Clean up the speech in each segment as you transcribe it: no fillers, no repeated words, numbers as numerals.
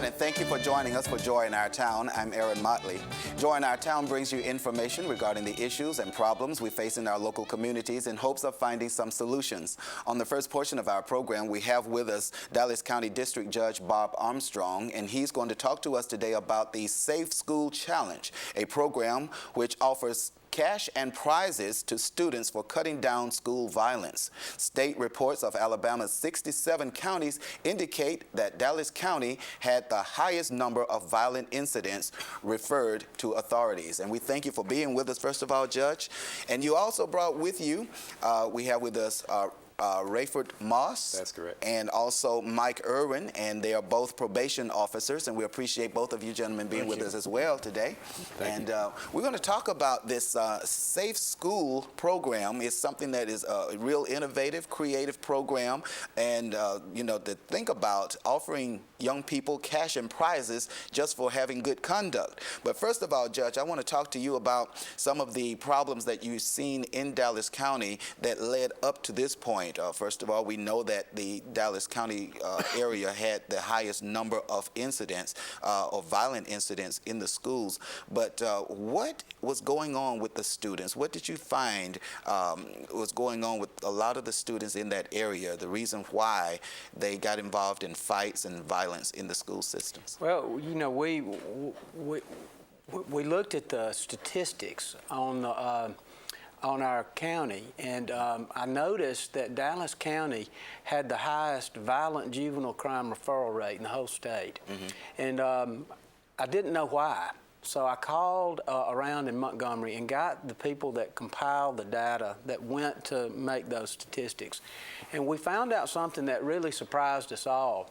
right, and thank you for joining us for Joy in Our Town. I'm Aaron Motley. Joy in Our Town brings you information regarding the issues and problems we face in our local communities in hopes of finding some solutions. On the first portion of our program, we have with us Dallas County District Judge Bob Armstrong, and he's going to talk to us today about the Safe School Challenge, a program which offers cash and prizes to students for cutting down school violence. State reports of Alabama's 67 counties indicate that Dallas County had the highest number of violent incidents referred to authorities. And we thank you for being with us, first of all, Judge. And you also brought with you, we have with us Rayford Moss. That's correct. And also Mike Irwin, and they are both probation officers, and we appreciate both of you gentlemen being with us as well today. Thank you. We're going to talk about this Safe School program. It's something that is a real innovative, creative program, and you know, to think about offering young people cash and prizes just for having good conduct. But first of all, Judge, I want to talk to you about some of the problems that you've seen in Dallas County that led up to this point. First of all, we know that the Dallas County area had the highest number of incidents or violent incidents in the schools. But what was going on with the students? What did you find was going on with a lot of the students in that area, the reason why they got involved in fights and violence in the school systems? Well, you know, we looked at the statistics on our county, and I noticed that Dallas County had the highest violent juvenile crime referral rate in the whole state. And I didn't know why. So I called around in Montgomery and got the people that compiled the data that went to make those statistics. And we found out something that really surprised us all.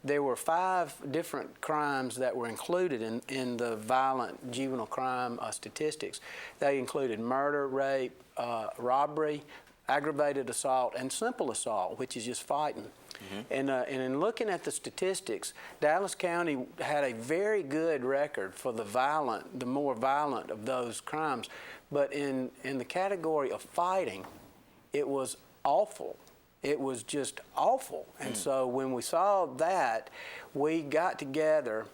There were 5 different crimes that were included in the violent juvenile crime statistics. They included murder, rape, robbery, aggravated assault, and simple assault, which is just fighting. And in looking at the statistics, Dallas County had a very good record for the more violent of those crimes. But in the category of fighting, it was awful. It was just awful. And so when we saw that, we got together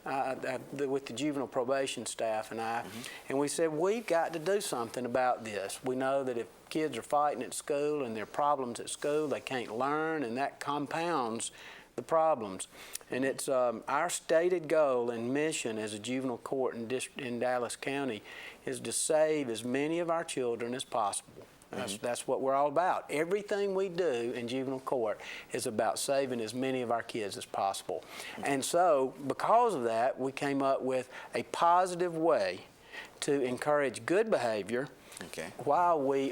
with the juvenile probation staff and I, and we said, we've got to do something about this. We know that if kids are fighting at school and there are problems at school, they can't learn, and that compounds the problems. And it's our stated goal and mission as a juvenile court in Dallas County is to save as many of our children as possible. That's what we're all about. Everything we do in juvenile court is about saving as many of our kids as possible. And so, because of that, we came up with a positive way to encourage good behavior while we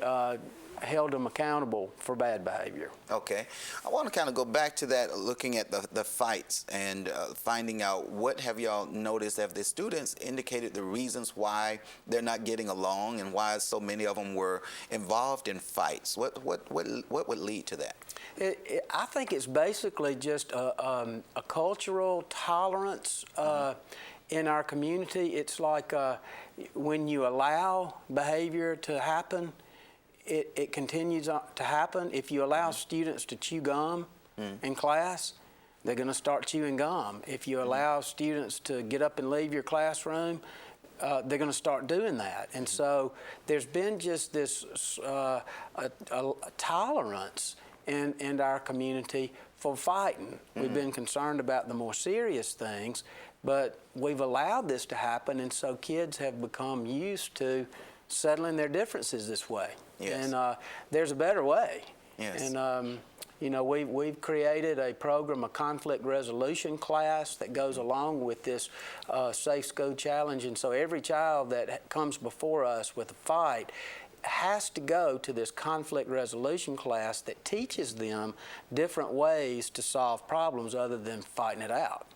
held them accountable for bad behavior. Okay. I want to kind of go back to that, looking at the fights and finding out what have y'all noticed. Have the students indicated the reasons why they're not getting along and why so many of them were involved in fights? What would lead to that? I think it's basically just a cultural tolerance in our community. It's like when you allow behavior to happen, it continues to happen. If you allow students to chew gum in class, they're going to start chewing gum. If you allow students to get up and leave your classroom, they're going to start doing that. And so there's been just this a tolerance in our community for fighting. We've been concerned about the more serious things, but we've allowed this to happen, and so kids have become used to settling their differences this way. And there's a better way. And you know, we've created a program, a conflict resolution class that goes along with this Safe School Challenge. And so every child that comes before us with a fight has to go to this conflict resolution class that teaches them different ways to solve problems other than fighting it out.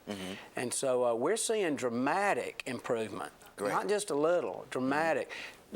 And so we're seeing dramatic improvement. Not just a little, dramatic.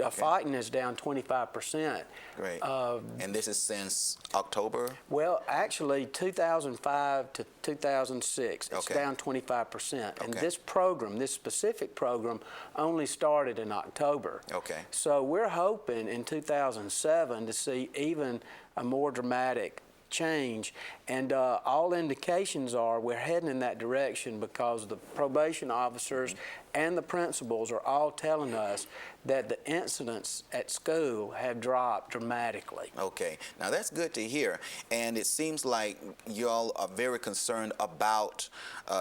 Fighting is down 25%. Great. And this is since October? Well, actually, 2005 to 2006, it's down 25%. And this program, this specific program, only started in October. So we're hoping in 2007 to see even a more dramatic change. And all indications are we're heading in that direction because the probation officers and the principals are all telling us that the incidents at school have dropped dramatically. Okay, now that's good to hear. And it seems like y'all are very concerned about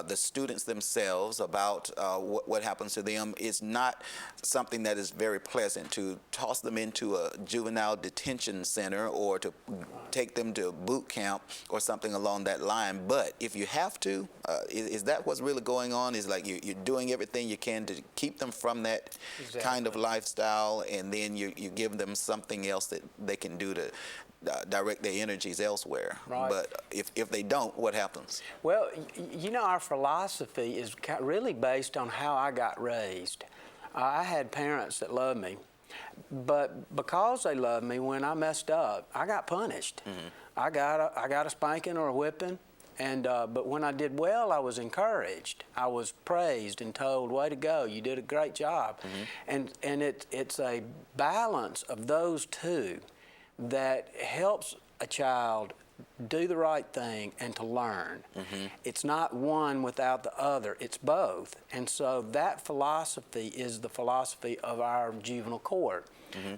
the students themselves, about what happens to them. It's not something that is very pleasant to toss them into a juvenile detention center or to take them to boot camp or something along that line. But if you have to, is that what's really going on? Is like you're doing everything you can to keep them from that kind of lifestyle, and then you give them something else that they can do to direct their energies elsewhere. Right. But if they don't, what happens? Well, you know, our philosophy is really based on how I got raised. I had parents that loved me, but because they loved me, when I messed up, I got punished. I got a spanking or a whipping. And but when I did well, I was encouraged. I was praised and told, "Way to go! You did a great job." And it's a balance of those two that helps a child do the right thing and to learn. It's not one without the other. It's both. And so that philosophy is the philosophy of our juvenile court.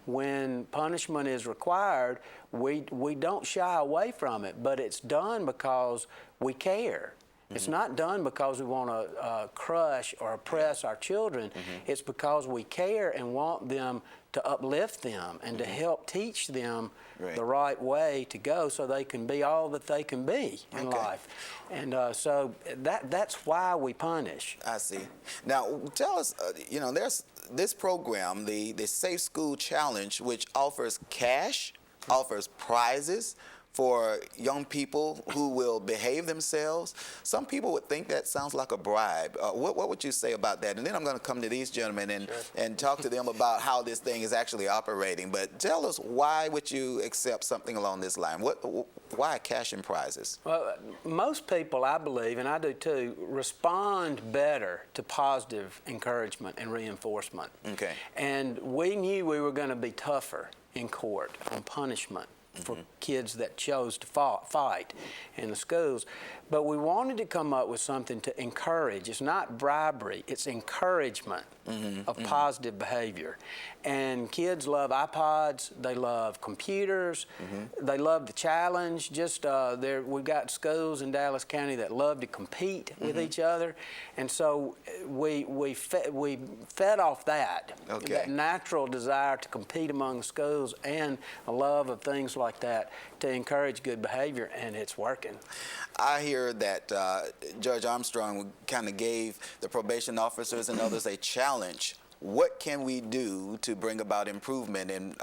When punishment is required, we don't shy away from it, but it's done because we care. It's not done because we want to crush or oppress our children. It's because we care and want them to uplift them and to help teach them the right way to go so they can be all that they can be in life. And so that's why we punish. I see. Now, tell us, you know, there's this program, the Safe School Challenge, which offers cash, offers prizes for young people who will behave themselves. Some people would think that sounds like a bribe. What would you say about that? And then I'm going to come to these gentlemen and talk to them about how this thing is actually operating. But tell us, why would you accept something along this line? Why cash and prizes? Well, most people, I believe, and I do too, respond better to positive encouragement and reinforcement. Okay. And we knew we were going to be tougher in court on punishment for kids that chose to fight in the schools. But we wanted to come up with something to encourage. It's not bribery, it's encouragement of positive behavior. And kids love iPods, they love computers, they love the challenge. We've got schools in Dallas County that love to compete with each other. And so we fed off that, that natural desire to compete among the schools and a love of things like that to encourage good behavior, and it's working. I hear that Judge Armstrong kind of gave the probation officers and others a challenge. What can we do to bring about improvement? And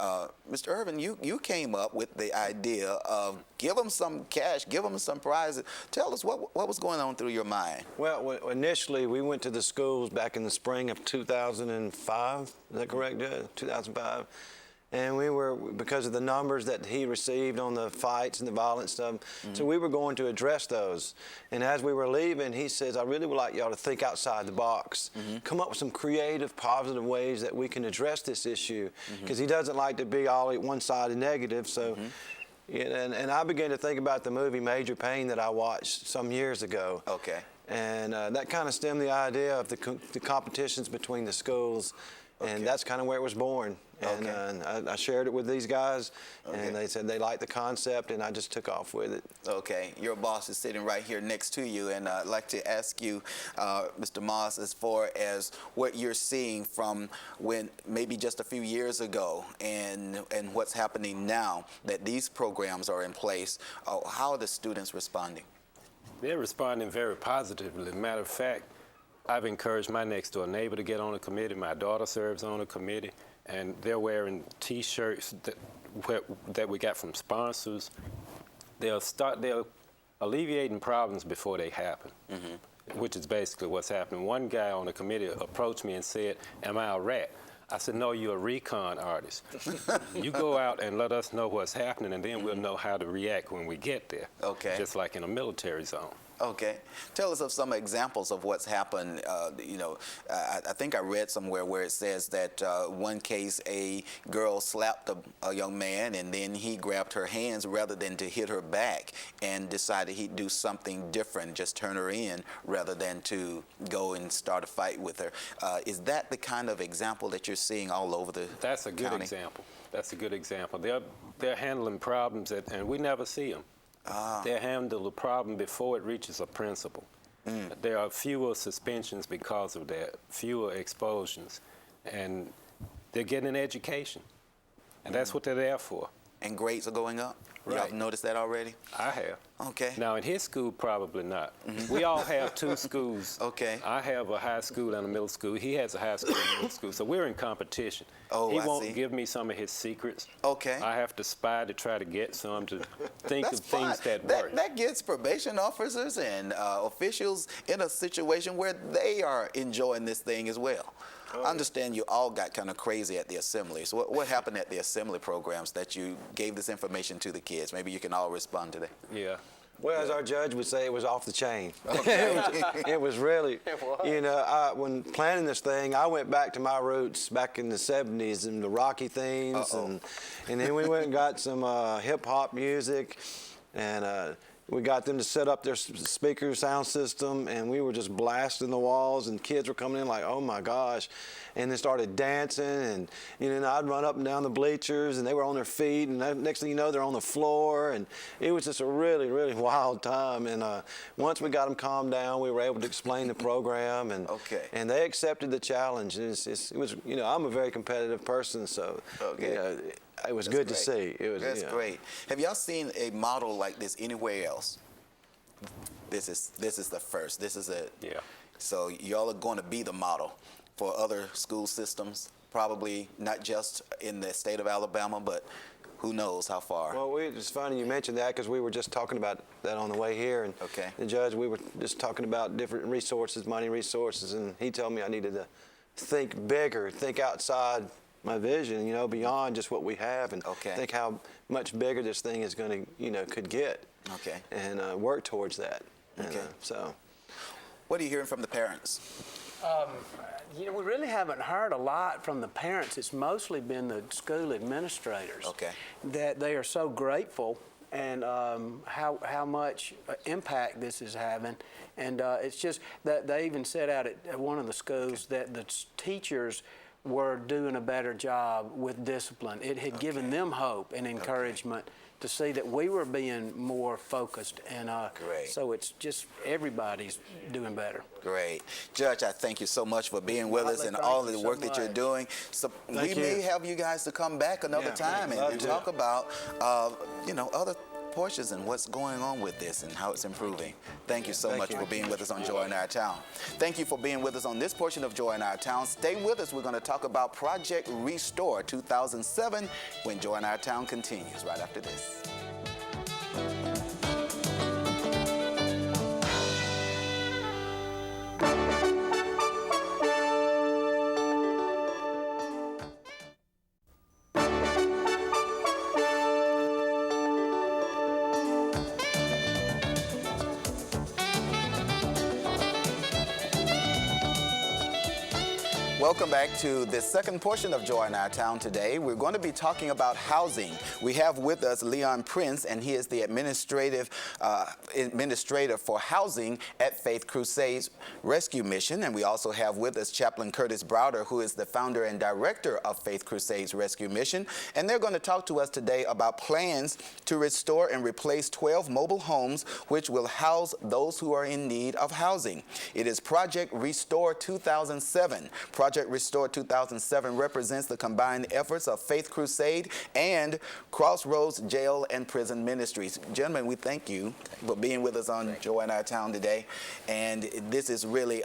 Mr. Irvin, you came up with the idea of give them some cash, give them some prizes. Tell us what was going on through your mind. Well, initially we went to the schools back in the spring of 2005. Is that correct, Judge? 2005. And we were, because of the numbers that he received on the fights and the violent stuff, so we were going to address those. And as we were leaving, he says, I really would like y'all to think outside the box, come up with some creative, positive ways that we can address this issue, because he doesn't like to be all one-sided negative. So, and I began to think about the movie Major Payne that I watched some years ago. Okay. And that kind of stemmed the idea of the competitions between the schools. And that's kind of where it was born. And I shared it with these guys, and they said they liked the concept, and I just took off with it. Okay. Your boss is sitting right here next to you, and I'd like to ask you, Mr. Moss, as far as what you're seeing from when maybe just a few years ago and what's happening now that these programs are in place, how are the students responding? They're responding very positively. Matter of fact, I've encouraged my next door neighbor to get on a committee. My daughter serves on a committee, and they're wearing T-shirts that we got from sponsors. They're alleviating problems before they happen, which is basically what's happening. One guy on the committee approached me and said, "Am I a rat?" I said, "No, you're a recon artist. You go out and let us know what's happening, and then we'll know how to react when we get there." Okay. Just like in a military zone. Okay. Tell us of some examples of what's happened. I think I read somewhere where it says that one case a girl slapped a young man and then he grabbed her hands rather than to hit her back and decided he'd do something different, just turn her in rather than to go and start a fight with her. Is that the kind of example that you're seeing all over the That's a good county? example. That's a good example. They're handling problems and we never see them. They handle the problem before it reaches a principal. There are fewer suspensions because of that, fewer expulsions, and they're getting an education, and that's what they're there for. And grades are going up? Right. Y'all noticed that already? I have. Okay. Now, in his school, probably not. We all have two schools. Okay. I have a high school and a middle school. He has a high school and a middle school, so we're in competition. Oh, he I won't see. give me some of his secrets. Okay. I have to spy to try to get some to think That's of things fine. that work. That gets probation officers and officials in a situation where they are enjoying this thing as well. I understand you all got kind of crazy at the assembly. So what happened at the assembly programs that you gave this information to the kids? Maybe you can all respond to that. Yeah. Well, as our judge would say, it was off the chain. It was really, when planning this thing, I went back to my roots back in the 70s and the Rocky themes, and then we went and got some hip-hop music, and we got them to set up their speaker sound system, and we were just blasting the walls, and kids were coming in like, oh my gosh, and they started dancing, and I'd run up and down the bleachers, and they were on their feet, and next thing you know, they're on the floor, and it was just a really, really wild time. And once we got them calmed down, we were able to explain the program, and and they accepted the challenge. It was, I'm a very competitive person, so it was good to see. That's great. Have y'all seen a model like this anywhere else? This is the first. This is it. Yeah. So y'all are going to be the model for other school systems, probably not just in the state of Alabama, but who knows how far. Well, it's funny you mentioned that because we were just talking about that on the way here. And the judge, we were just talking about different resources, money resources, and he told me I needed to think bigger, think outside my vision, beyond just what we have, and think how much bigger this thing is going to, could get. And work towards that. So, what are you hearing from the parents? We really haven't heard a lot from the parents. It's mostly been the school administrators. That they are so grateful and how much impact this is having. And it's just that they even said out at one of the schools that the teachers were doing a better job with discipline. It had given them hope and encouragement to see that we were being more focused, and so it's just everybody's doing better. Great. Judge, I thank you so much for being with us and all of the work that you're doing. So we may have you guys to come back another time and talk about, other portions and what's going on with this and how it's improving. Thank you so much for being with us on Joy in Our Town. Thank you for being with us on this portion of Joy in Our Town. Stay with us. We're going to talk about Project Restore 2007 when Joy in Our Town continues right after this. Welcome back to the second portion of Joy in Our Town today. We're going to be talking about housing. We have with us Leon Prince, and he is the administrator for housing at Faith Crusade's Rescue Mission. And we also have with us Chaplain Curtis Browder, who is the founder and director of Faith Crusade's Rescue Mission. And they're going to talk to us today about plans to restore and replace 12 mobile homes, which will house those who are in need of housing. It is Project Restore 2007. Project Restore 2007 represents the combined efforts of Faith Crusade and Crossroads Jail and Prison Ministries. Gentlemen, we thank you for being with us on Joy in Our Town today. And this is really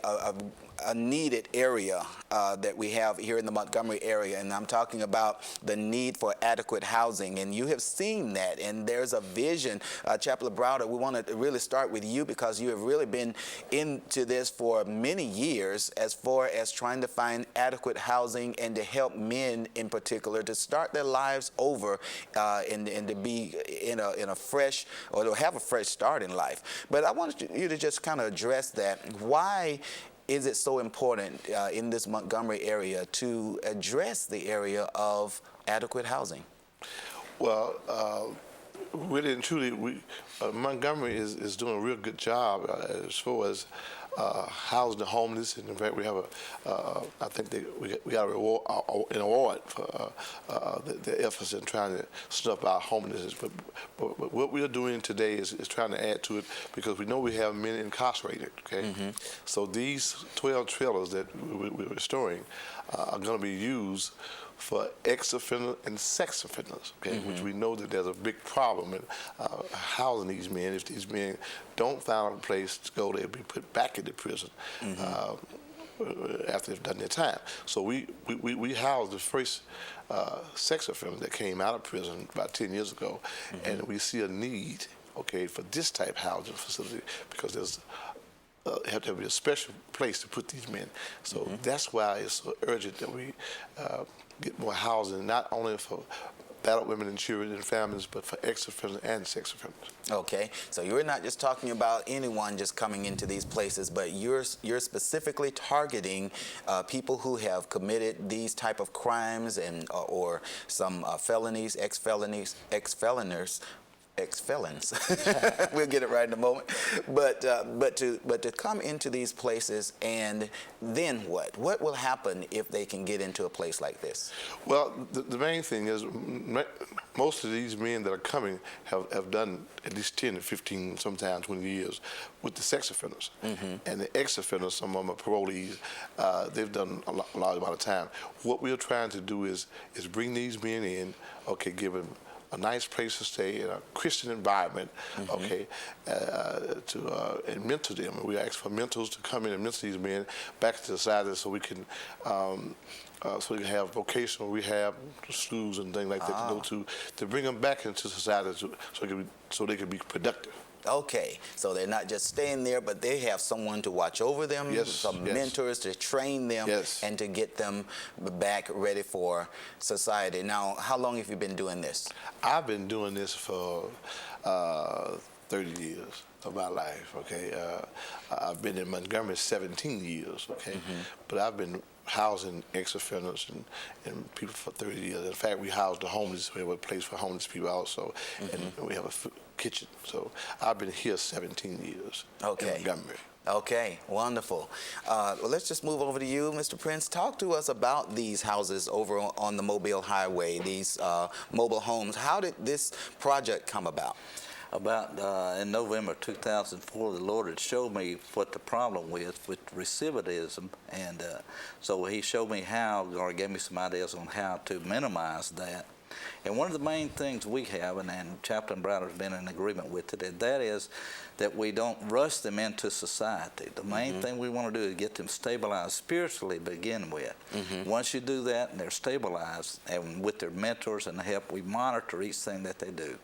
a needed area that we have here in the Montgomery area, and I'm talking about the need for adequate housing. And you have seen that, and there's a vision. Chaplain Browder, we want to really start with you because you have really been into this for many years as far as trying to find adequate housing and to help men in particular to start their lives over and to be in a fresh, or to have a fresh start in life. But I wanted you to just kind of address that. Why is it so important in this Montgomery area to address the area of adequate housing? Well, really and truly, Montgomery is doing a real good job as far as housing the homeless. And in fact, we have I think we got an award for the efforts in trying to snuff out homelessness. But what we are doing today is trying to add to it, because we know we have men incarcerated. Okay, so these 12 trailers that we're restoring are going to be used for ex-offenders and sex offenders, okay, which we know that there's a big problem in housing these men. If these men don't find a place to go, they'll be put back into prison after they've done their time. So we housed the first sex offender that came out of prison about 10 years ago, and we see a need, okay, for this type of housing facility, because there's have to be a special place to put these men. So that's why it's so urgent that we get more housing, not only for battered women and children and families, but for ex-offenders and sex offenders. Okay, so you're not just talking about anyone just coming into these places, but you're specifically targeting people who have committed these type of crimes and or some felonies, ex-felons. We'll get it right in a moment. But to come into these places, and then what? What will happen if they can get into a place like this? Well, the main thing is most of these men that are coming have done at least 10 to 15, sometimes 20 years with the sex offenders. And the ex-offenders, some of them are parolees, they've done a lot amount of time. What we're trying to do is bring these men in, okay, give them a nice place to stay in a Christian environment, okay, and mentor them. And we ask for mentors to come in and mentor these men back to the society, so we can have vocational rehab schools and things like that to go to bring them back into society so they can be productive. Okay, so they're not just staying there, but they have someone to watch over them, some mentors to train them, and to get them back ready for society. Now, how long have you been doing this? I've been doing this for 30 years of my life, okay? I've been in Montgomery 17 years, okay? But I've been housing ex-offenders and people for 30 years. In fact, we house the homeless. We have a place for homeless people also, and we have a kitchen. So I've been here 17 years in Montgomery. Okay, wonderful. Well, let's just move over to you, Mr. Prince. Talk to us about these houses over on the Mobile Highway, these mobile homes. How did this project come about? In November 2004, the Lord had showed me what the problem with recidivism, and so He showed me how, or gave me some ideas on how to minimize that. And one of the main things we have, and Chaplain Browder has been in agreement with it, and that is that we don't rush them into society. The main thing we want to do is get them stabilized spiritually to begin with. Once you do that and they're stabilized, and with their mentors and the help, we monitor each thing that they do.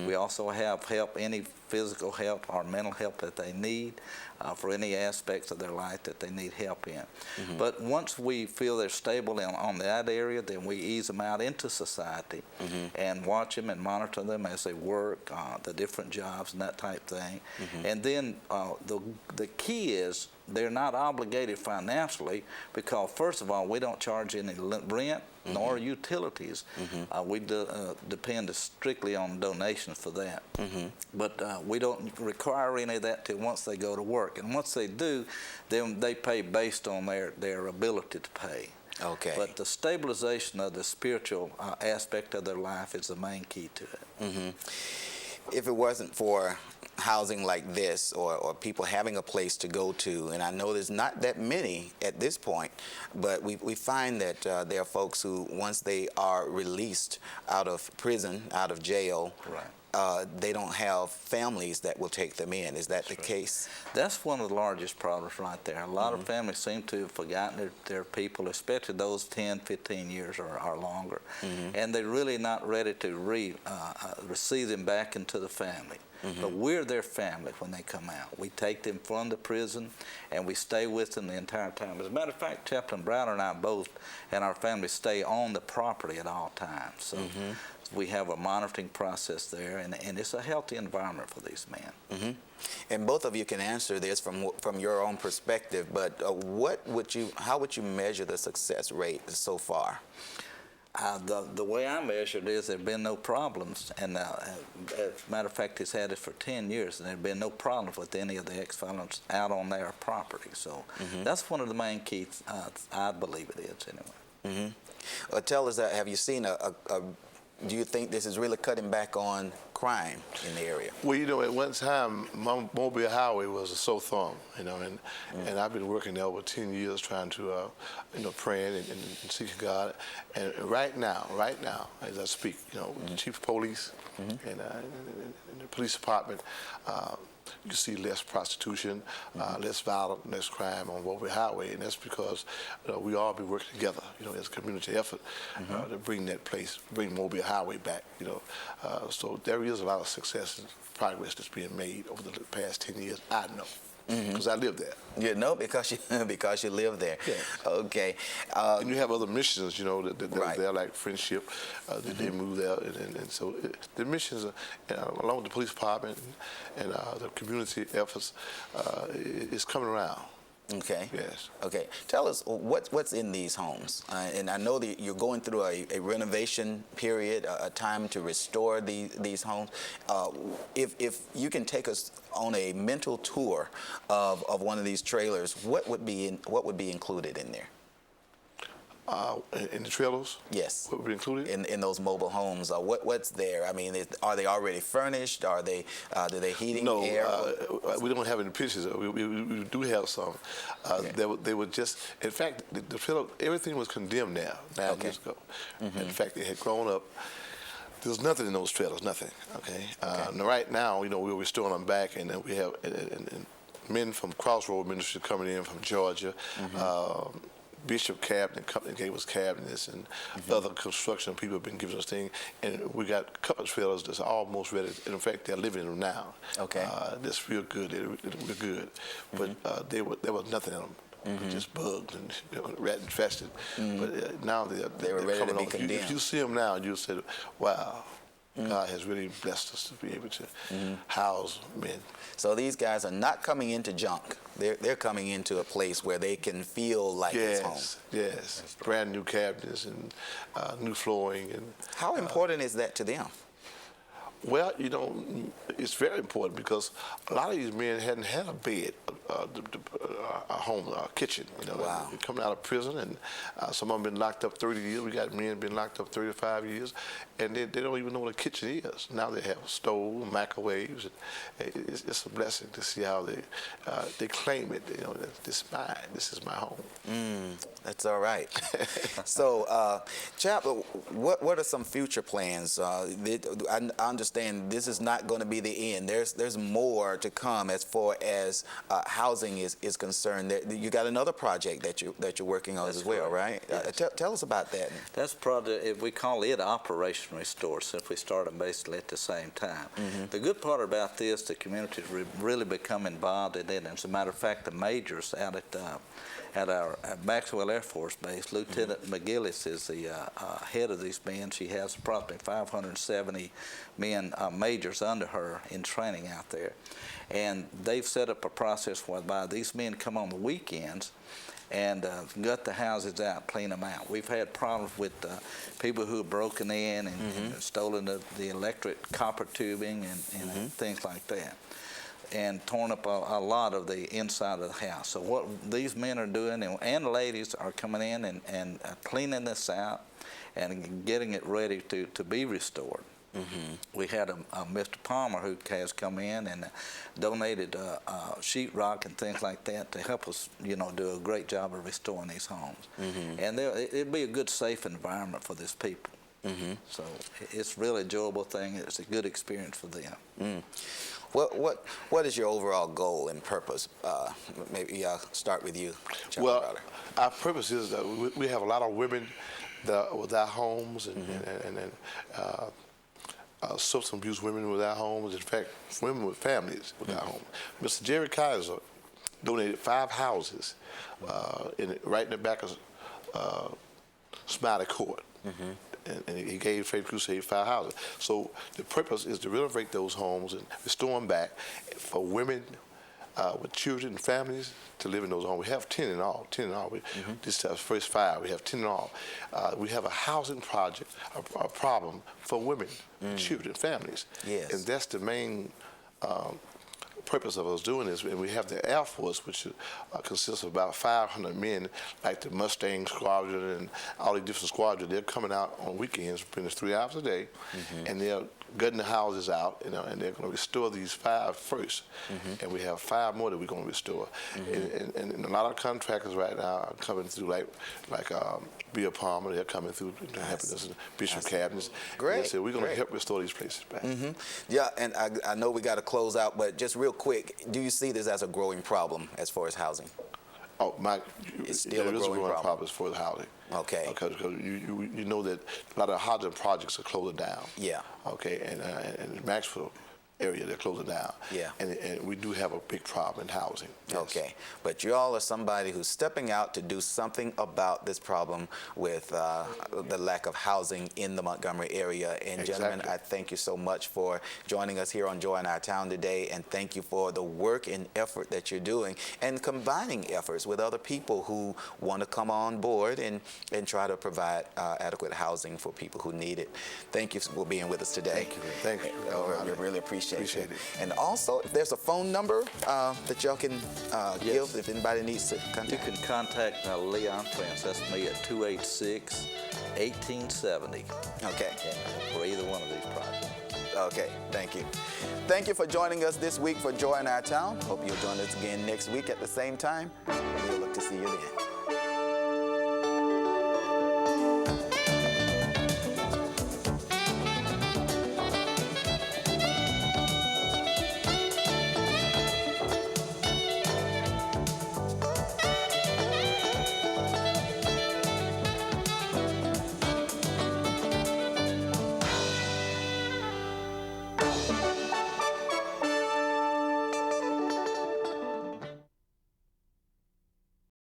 We also have help, any physical help or mental help that they need for any aspects of their life that they need help in. But once we feel they're stable on that area, then we ease them out into society and watch them and monitor them as they work, the different jobs and that type thing. And then the key is they're not obligated financially, because first of all, we don't charge any rent nor utilities. We depend strictly on donations for that. But we don't require any of that till once they go to work. And once they do, then they pay based on their ability to pay. Okay. But the stabilization of the spiritual aspect of their life is the main key to it. If it wasn't for housing like this, or people having a place to go to, and I know there's not that many at this point, but we find that there are folks who, once they are released out of prison, out of jail, they don't have families that will take them in. Is that the case? That's one of the largest problems right there. A lot of families seem to have forgotten their people, especially those 10, 15 years or longer. And they're really not ready to receive them back into the family. But we're their family when they come out. We take them from the prison, and we stay with them the entire time. As a matter of fact, Chaplain Browder and I both and our family stay on the property at all times. So we have a monitoring process there, and it's a healthy environment for these men. And both of you can answer this from your own perspective, but how would you measure the success rate so far? The way I measure it is there have been no problems, and as a matter of fact, it's had it for 10 years, and there have been no problems with any of the ex-felons out on their property. So that's one of the main keys, I believe it is anyway. Tell us, have you seen do you think this is really cutting back on crime in the area? Well, you know, at one time, Mobile Highway was a sore thumb, you know, and I've been working there over 10 years trying to, you know, praying and seeking God. And right now, as I speak, you know, the chief of police and the police department, you see less prostitution, less violence, less crime on Mobile Highway, and that's because we all be working together, you know, as a community effort to bring that place, bring Mobile Highway back, you know. So there is a lot of success and progress that's being made over the past 10 years. I know, because I live there. You know, because you live there. Yes. Okay. And you have other missions, you know, that Right. are there, like Friendship, that they move there, and so the missions, along with the police department and the community efforts, is coming around. Okay. Yes. Okay. Tell us what's in these homes, and I know that you're going through a renovation period, a time to restore these homes. If you can take us on a mental tour of one of these trailers, what would be included in there? In the trailers? Yes. What would be included? In those mobile homes, what's there? I mean, are they already furnished? Are they do they heating, No, air? we don't have any pictures. We do have some. Okay. They were just, in fact, the trailer, everything was condemned now, 9 years ago. In fact, it had grown up. There's nothing in those trailers, nothing. Okay. Now, right now, you know, we're restoring them back, and then we have men from Crossroad Ministry coming in from Georgia. Bishop Cabinet Company gave us cabinets, and other construction people have been giving us things, and we got a couple of trailers that's almost ready. And in fact, they're living in them now. Okay. That's real good. They're good, but there was nothing in them. Just bugs and rat infested. But now they're ready coming to be on. condemned. If you see them now, you'll say, "Wow, God has really blessed us to be able to house men." So these guys are not coming into junk. They're coming into a place where they can feel like it's home. Yes, brand new cabinets and new flooring. And How important is that to them? well, you know, it's very important because a lot of these men hadn't had a bed, a home, a kitchen. You know, Wow. They're coming out of prison, and some of them been locked up 30 years. We got men been locked up 35 years, and they don't even know what a kitchen is. Now they have a stove, microwaves. And it's a blessing to see how they claim it. You know, this is mine. This is my home. That's all right. So, Chap, what are some future plans? I understand this is not going to be the end. There's more to come as far as housing is concerned. You got another project that you're working on as well, right? Yes. Tell us about that. That's project, we call it Operation Restore, since we started basically at the same time. The good part about this, the community really become involved in it. As a matter of fact, the majors out at our Maxwell Air Force Base, Lieutenant McGillis is the head of these men. She has approximately 570 men, majors under her in training out there. And they've set up a process whereby these men come on the weekends and gut the houses out, clean them out. We've had problems with people who have broken in and stolen the electric copper tubing and things like that, and torn up a lot of the inside of the house. So what these men are doing, and ladies, are coming in and cleaning this out and getting it ready to be restored. We had a Mr. Palmer who has come in and donated sheetrock and things like that to help us, you know, do a great job of restoring these homes. And it'd be a good, safe environment for these people. So it's really enjoyable thing. It's a good experience for them. What is your overall goal and purpose? Maybe I'll start with you, John Well, Crowder. our purpose is that we have a lot of women without homes and substance abuse women without homes. In fact, women with families without homes. Mr. Jerry Kaiser donated 5 houses right in the back of Smiley Court. And he gave Faith Crusade 5 houses. So the purpose is to renovate those homes and restore them back for women with children and families to live in those homes. We have 10 in all. This is our first 5. We have 10 in all. We have a housing project, a problem for women, children, families. Yes. And that's the main purpose of us doing this. And we have the Air Force, which consists of about 500 men, like the Mustang Squadron and all the different squadrons. They're coming out on weekends, pretty much 3 hours a day, and they're gutting the houses out, and they're going to restore these 5 first. And we have 5 more that we're going to restore. And a lot of contractors right now are coming through, like Bill Palmer. They're coming through, helping us, Bishop Cabinets. Great. They said we're going to help restore these places back. Yeah, and I know we got to close out, but just real quick, do you see this as a growing problem as far as housing? Oh, It's still a there is growing problem. as far as housing. Okay. Because you know that a lot of housing projects are closing down. Yeah. Okay, and in Maxwell area, they're closing down. Yeah. And we do have a big problem in housing. Yes. Okay, but you all are somebody who's stepping out to do something about this problem with the lack of housing in the Montgomery area. And gentlemen, Exactly. I thank you so much for joining us here on Joy in Our Town today, and thank you for the work and effort that you're doing and combining efforts with other people who want to come on board and try to provide adequate housing for people who need it. Thank you for being with us today. Thank you. We really appreciate Appreciate it. And also, if there's a phone number that y'all can give if anybody needs to contact. You can contact Leon Prince. That's me at 286-1870. Okay. For either one of these projects. Okay, thank you. Thank you for joining us this week for Joy in Our Town. Hope you'll join us again next week at the same time. We'll look to see you then.